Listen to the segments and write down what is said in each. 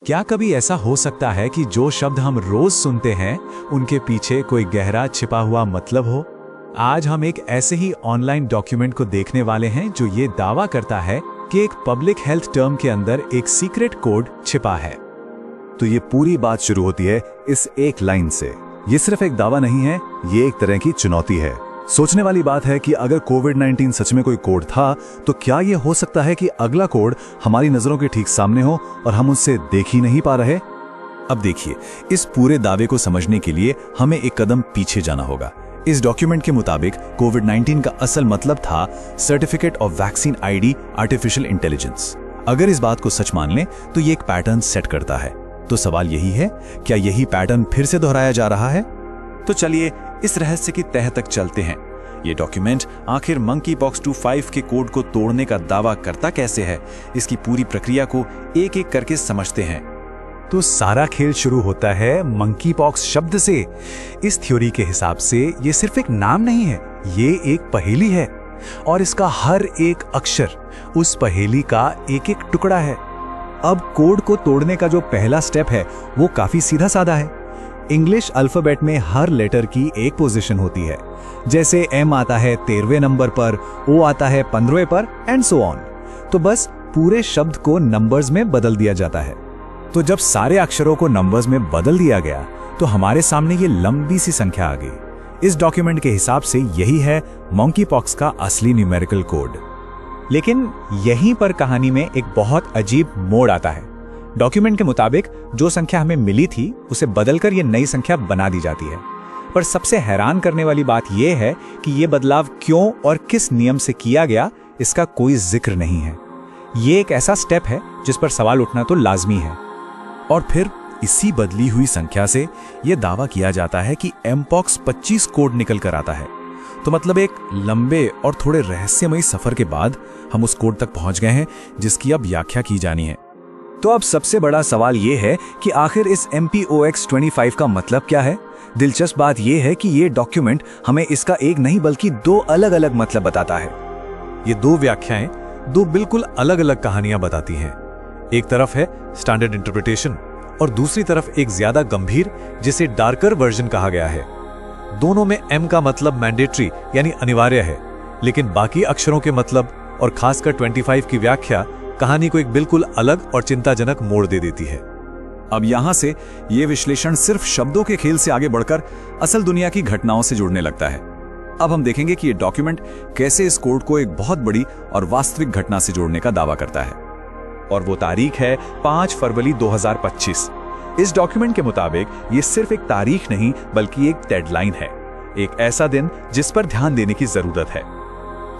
क्या कभी ऐसा हो सकता है कि जो शब्द हम रोज सुनते हैं उनके पीछे कोई गहरा छिपा हुआ मतलब हो? आज हम एक ऐसे ही ऑनलाइन डॉक्यूमेंट को देखने वाले हैं जो ये दावा करता है कि एक पब्लिक हेल्थ टर्म के अंदर एक सीक्रेट कोड छिपा है। तो ये पूरी बात शुरू होती है इस एक लाइन से। ये सिर्फ एक दावा नहीं है, ये एक तरह की चुनौती है। सोचने वाली बात है कि अगर कोविड-19 सच में कोई कोड था, तो क्या ये हो सकता है कि अगला कोड हमारी नजरों के ठीक सामने हो और हम उससे देख ही नहीं पा रहे? अब देखिए, इस पूरे दावे को समझने के लिए हमें एक कदम पीछे जाना होगा। इस डॉक्यूमेंट के मुताबिक कोविड-19 का असल मतलब था certificate of vaccine ID artificial intelligence. अगर इस बात को सच मान लें तो ये एक पैटर्न सेट करता है। तो सवाल यही है, क्या यही पैटर्न फिर से दोहराया जा रहा है? तो चलिए इस रहस्य की तह तक चलते हैं। ये डॉक्यूमेंट आखिर मंकीपॉक्स 25 के कोड को तोड़ने का दावा करता कैसे है, इसकी पूरी प्रक्रिया को एक एक करके समझते हैं। तो सारा खेल शुरू होता है मंकीपॉक्स शब्द से। इस थ्योरी के हिसाब से ये सिर्फ एक नाम नहीं है, ये एक पहेली है और इसका हर एक अक्षर उस पहेली का एक एक टुकड़ा है। अब कोड को तोड़ने का जो पहला स्टेप है वो काफी सीधा साधा है। इंग्लिश अल्फाबेट में हर लेटर की एक पोजीशन होती है। जैसे एम आता है 13वें नंबर पर, ओ आता है 15वें पर एंड सो ऑन। तो बस पूरे शब्द को नंबर्स में बदल दिया जाता है। तो जब सारे अक्षरों को नंबर्स में बदल दिया गया तो हमारे सामने ये लंबी सी संख्या आ गई। इस डॉक्यूमेंट के हिसाब से यही है मंकीपॉक्स का असली न्यूमेरिकल कोड। लेकिन यहीं पर कहानी में एक बहुत अजीब मोड़ आता है। डॉक्यूमेंट के मुताबिक जो संख्या हमें मिली थी उसे बदलकर ये नई संख्या बना दी जाती है। पर सबसे हैरान करने वाली बात यह है कि ये बदलाव क्यों और किस नियम से किया गया, इसका कोई जिक्र नहीं है। ये एक ऐसा स्टेप है जिस पर सवाल उठना तो लाजमी है। और फिर इसी बदली हुई संख्या से यह दावा किया जाता है कि एमपॉक्स 25 कोड निकल कर आता है। तो मतलब एक लंबे और थोड़े रहस्यमयी सफर के बाद हम उस कोड तक पहुंच गए हैं जिसकी अब व्याख्या की जानी है। तो अब सबसे बड़ा सवाल यह है कि आखिर इस MPOX 25 का मतलब क्या है? दिलचस्प बात यह है कि यह डॉक्यूमेंट हमें इसका एक नहीं बल्कि दो अलग अलग मतलब बताता है। ये दो व्याख्याएं दो बिल्कुल अलग अलग कहानियां बताती हैं। एक तरफ है स्टैंडर्ड इंटरप्रिटेशन और दूसरी तरफ एक ज्यादा गंभीर, जिसे डार्कर वर्जन कहा गया है। दोनों में M का मतलब मैंडेटरी यानी अनिवार्य है, लेकिन बाकी अक्षरों के मतलब और खासकर 25 की व्याख्या कहानी को एक बिल्कुल अलग और चिंताजनक मोड़ दे देती है। अब यहां से यह विश्लेषण सिर्फ शब्दों के खेल से आगे बढ़कर असल दुनिया की घटनाओं से जुड़ने लगता है। अब हम देखेंगे कि यह डॉक्यूमेंट कैसे इस कोड को एक बहुत बड़ी और वास्तविक घटना से जोड़ने का दावा करता है। और वो तारीख है 5 फरवरी 2025। इस डॉक्यूमेंट के मुताबिक ये सिर्फ एक तारीख नहीं बल्कि एक डेडलाइन है, एक ऐसा दिन जिस पर ध्यान देने की जरूरत है।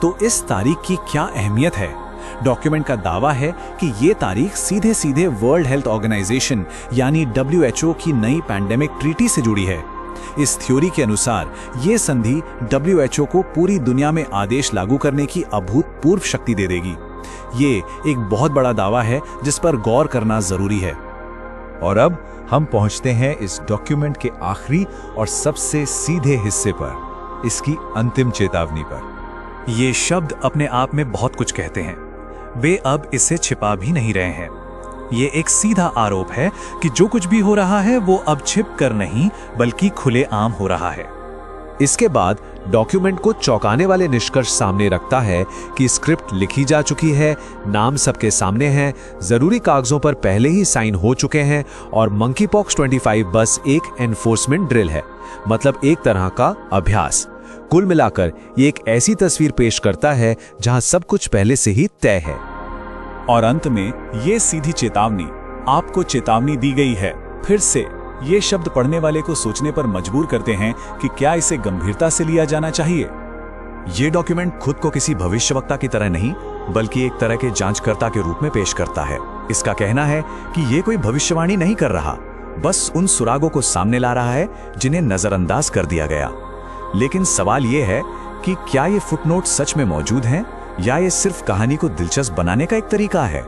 तो इस तारीख की क्या अहमियत है? डॉक्यूमेंट का दावा है कि ये तारीख सीधे सीधे वर्ल्ड हेल्थ ऑर्गेनाइजेशन यानी WHO की नई पैंडेमिक ट्रीटी से जुड़ी है। इस थ्योरी के अनुसार ये संधि WHO को पूरी दुनिया में आदेश लागू करने की अभूतपूर्व शक्ति दे देगी। ये एक बहुत बड़ा दावा है जिस पर गौर करना जरूरी है। और अब हम पहुंचते हैं इस डॉक्यूमेंट के आखिरी और सबसे सीधे हिस्से पर, इसकी अंतिम चेतावनी पर। ये शब्द अपने आप में बहुत कुछ कहते हैं। वे अब इसे छिपा भी नहीं रहे हैं। ये एक सीधा आरोप है कि जो कुछ भी हो रहा है वो अब छिप कर नहीं बल्कि खुलेआम हो रहा है। इसके बाद डॉक्यूमेंट को चौंकाने वाले निष्कर्ष सामने रखता है कि स्क्रिप्ट लिखी जा चुकी है, नाम सबके सामने हैं, जरूरी कागजों पर पहले ही साइन हो चुके हैं और मंकीपॉक्स 25 बस एक एनफोर्समेंट ड्रिल है, मतलब एक तरह का अभ्यास। कुल मिलाकर ये एक ऐसी तस्वीर पेश करता है जहां सब कुछ पहले से ही तय है। और अंत में ये सीधी चेतावनी, आपको चेतावनी दी गई है। फिर से ये शब्द पढ़ने वाले को सोचने पर मजबूर करते हैं कि क्या इसे गंभीरता से लिया जाना चाहिए। ये डॉक्यूमेंट खुद को किसी भविष्यवक्ता की तरह नहीं बल्कि एक तरह के जांचकर्ता के रूप में पेश करता है। इसका कहना है कि ये कोई भविष्यवाणी नहीं कर रहा, बस उन सुरागों को सामने ला रहा है जिन्हें नजरअंदाज कर दिया गया। लेकिन सवाल यह है कि क्या ये फुटनोट सच में मौजूद हैं या ये सिर्फ कहानी को दिलचस्प बनाने का एक तरीका है?